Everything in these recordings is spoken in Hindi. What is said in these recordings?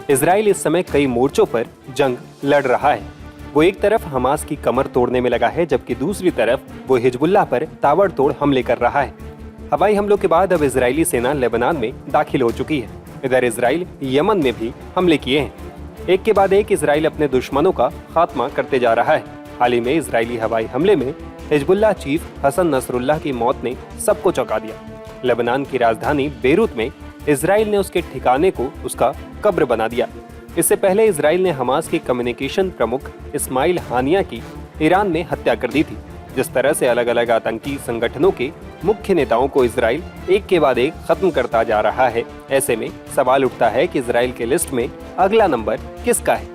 इजराइल इस समय कई मोर्चों पर जंग लड़ रहा है। वो एक तरफ हमास की कमर तोड़ने में लगा है, जबकि दूसरी तरफ वो हिजबुल्लाह पर ताबड़तोड़ हमले कर रहा है। हवाई हमलों के बाद अब इजरायली सेना लेबनान में दाखिल हो चुकी है। इधर इजराइल यमन में भी हमले किए हैं। एक के बाद एक इजराइल अपने दुश्मनों का खात्मा करते जा रहा है। हाल ही में इजरायली हवाई हमले में हिजबुल्लाह चीफ हसन नसरुल्लाह की मौत ने सबको चौंका दिया। लेबनान की राजधानी बेरूत में इजराइल ने उसके ठिकाने को उसका कब्र बना दिया। इससे पहले इजराइल ने हमास के कम्युनिकेशन प्रमुख इस्माइल हानिया की ईरान में हत्या कर दी थी। जिस तरह से अलग अलग आतंकी संगठनों के मुख्य नेताओं को इजराइल एक के बाद एक खत्म करता जा रहा है, ऐसे में सवाल उठता है कि इजराइल के लिस्ट में अगला नंबर किसका है।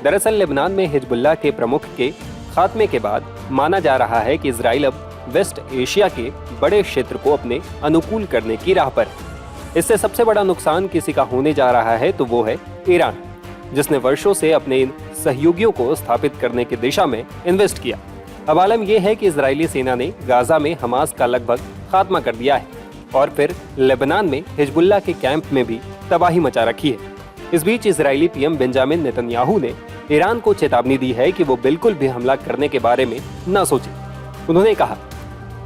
दरअसल लेबनान में हिजबुल्लाह के प्रमुख के खात्मे के बाद माना जा रहा है कि इजराइल अब वेस्ट एशिया के बड़े क्षेत्र को अपने अनुकूल करने की राह पर। इससे सबसे बड़ा नुकसान किसी का होने जा रहा है तो वो है ईरान, जिसने वर्षों से अपने इन सहयोगियों को स्थापित करने की दिशा में इन्वेस्ट किया। अब आलम यह है कि इजरायली सेना ने गाजा में हमास का लगभग खात्मा कर दिया है और फिर लेबनान में हिजबुल्लाह के कैंप में भी तबाही मचा रखी है। इस बीच इजरायली पीएम बेंजामिन नेतन्याहू ने ईरान को चेतावनी दी है कि वो बिल्कुल भी हमला करने के बारे में न सोचे। उन्होंने कहा,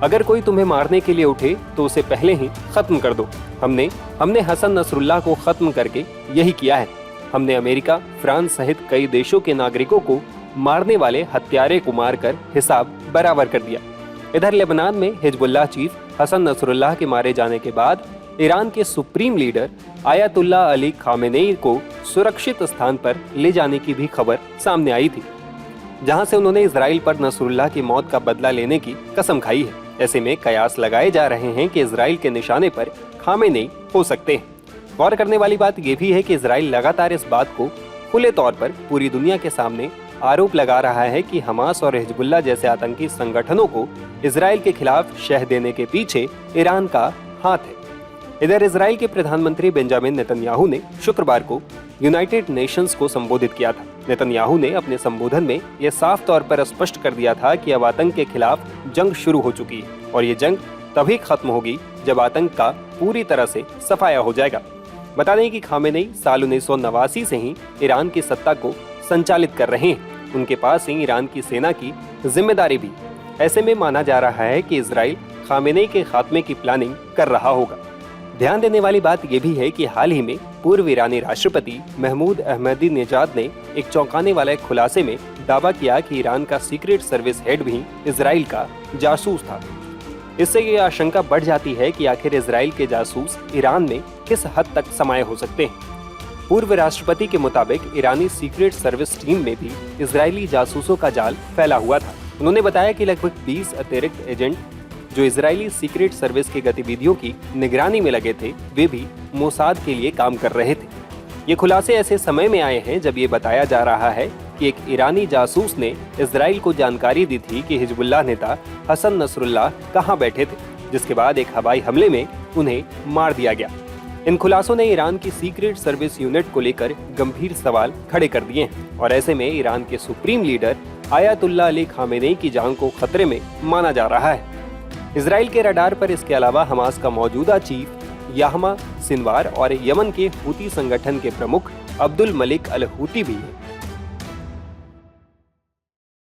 अगर कोई तुम्हें मारने के लिए उठे तो उसे पहले ही खत्म कर दो। हमने हसन नसरुल्लाह को खत्म करके यही किया है। हमने अमेरिका, फ्रांस सहित कई देशों के नागरिकों को मारने वाले हत्यारे को मारकर हिसाब बराबर कर दिया। इधर लेबनान में हिजबुल्लाह चीफ हसन नसरुल्लाह के मारे जाने के बाद ईरान के supreme leader Ayatollah Ali Khamenei को सुरक्षित स्थान पर ले जाने की भी खबर सामने आई थी, जहां से उन्होंने इजराइल पर नसरुल्लाह की मौत का बदला लेने की कसम खाई है। ऐसे में कयास लगाए जा रहे हैं कि इजराइल के निशाने पर खामेनेई हो सकते हैं। गौर करने वाली बात यह भी है कि इजराइल लगातार इस बात को खुले तौर पर पूरी दुनिया के सामने आरोप लगा रहा है कि हमास और हिजबुल्लाह जैसे आतंकी संगठनों को इजराइल के खिलाफ शह देने के पीछे ईरान का हाथ है। इधर इजराइल के प्रधानमंत्री बेंजामिन नेतन्याहू ने शुक्रवार को यूनाइटेड नेशंस को संबोधित किया था। नेतन्याहू ने अपने संबोधन में यह साफ तौर पर स्पष्ट कर दिया था कि अब आतंक के खिलाफ जंग शुरू हो चुकी है और ये जंग तभी खत्म होगी जब आतंक का पूरी तरह से सफाया हो जाएगा। बता दें कि खामेनेई साल 1989 से ही ईरान की सत्ता को संचालित कर रहे हैं। उनके पास ही ईरान की सेना की जिम्मेदारी भी। ऐसे में माना जा रहा है कि इजराइल खामेनेई के खात्मे की प्लानिंग कर रहा होगा। ध्यान देने वाली बात यह भी है कि हाल ही में पूर्व ईरानी राष्ट्रपति महमूद अहमदीनेजाद ने एक चौंकाने वाले खुलासे में दावा किया कि ईरान का सीक्रेट सर्विस हेड भी इजराइल का जासूस था। इससे ये आशंका बढ़ जाती है कि आखिर इजराइल के जासूस ईरान में किस हद तक समाये हो सकते हैं। पूर्व राष्ट्रपति के मुताबिक ईरानी सीक्रेट सर्विस टीम में भी इजरायली जासूसों का जाल फैला हुआ था। उन्होंने बताया कि लगभग 20 अतिरिक्त एजेंट जो इजरायली सीक्रेट सर्विस की गतिविधियों की निगरानी में लगे थे, वे भी मोसाद के लिए काम कर रहे थे। ये खुलासे ऐसे समय में आए हैं जब ये बताया जा रहा है कि एक ईरानी जासूस ने इजराइल को जानकारी दी थी कि हिजबुल्लाह नेता हसन नसरुल्लाह कहां बैठे थे, जिसके बाद एक हवाई हमले में उन्हें मार दिया गया। इन खुलासों ने ईरान की सीक्रेट सर्विस यूनिट को लेकर गंभीर सवाल खड़े कर दिए हैं और ऐसे में ईरान के supreme leader Ayatollah Ali Khamenei की जान को खतरे में माना जा रहा है। इजराइल के रडार पर इसके अलावा हमास का मौजूदा चीफ याहया सिनवार और यमन के हूती संगठन के प्रमुख अब्दुल मलिक अल हूती भी है।